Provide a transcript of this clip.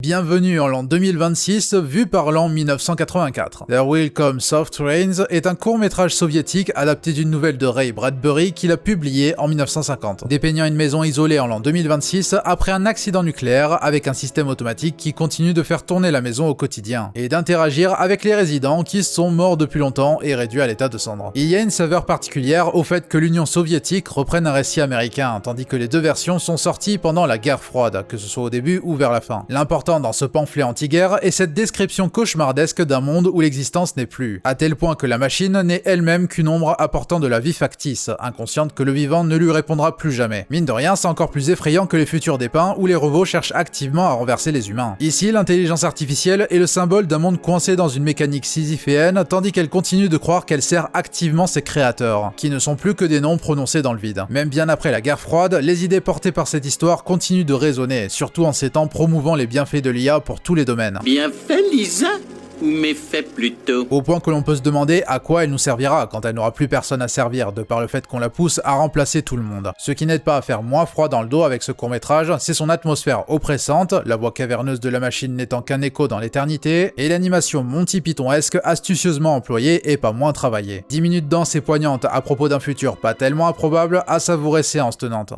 Bienvenue en l'an 2026, vu par l'an 1984. There Will Come Soft Rains est un court-métrage soviétique adapté d'une nouvelle de Ray Bradbury qu'il a publié en 1950, dépeignant une maison isolée en l'an 2026 après un accident nucléaire avec un système automatique qui continue de faire tourner la maison au quotidien et d'interagir avec les résidents qui sont morts depuis longtemps et réduits à l'état de cendres. Il y a une saveur particulière au fait que l'Union soviétique reprenne un récit américain, tandis que les deux versions sont sorties pendant la guerre froide, que ce soit au début ou vers la fin. L'important dans ce pamphlet anti-guerre est cette description cauchemardesque d'un monde où l'existence n'est plus, à tel point que la machine n'est elle-même qu'une ombre apportant de la vie factice, inconsciente que le vivant ne lui répondra plus jamais. Mine de rien, c'est encore plus effrayant que les futurs dépeints où les robots cherchent activement à renverser les humains. Ici, l'intelligence artificielle est le symbole d'un monde coincé dans une mécanique sisyphéenne, tandis qu'elle continue de croire qu'elle sert activement ses créateurs, qui ne sont plus que des noms prononcés dans le vide. Même bien après la guerre froide, les idées portées par cette histoire continuent de résonner, surtout en ces temps promouvant les bienfaits de l'IA pour tous les domaines. Bien fait, Lisa, ou méfait plutôt. Au point que l'on peut se demander à quoi elle nous servira quand elle n'aura plus personne à servir, de par le fait qu'on la pousse à remplacer tout le monde. Ce qui n'aide pas à faire moins froid dans le dos avec ce court-métrage, c'est son atmosphère oppressante, la voix caverneuse de la machine n'étant qu'un écho dans l'éternité, et l'animation Monty Python-esque astucieusement employée et pas moins travaillée. 10 minutes denses et poignantes à propos d'un futur pas tellement improbable, à savourer séance tenante.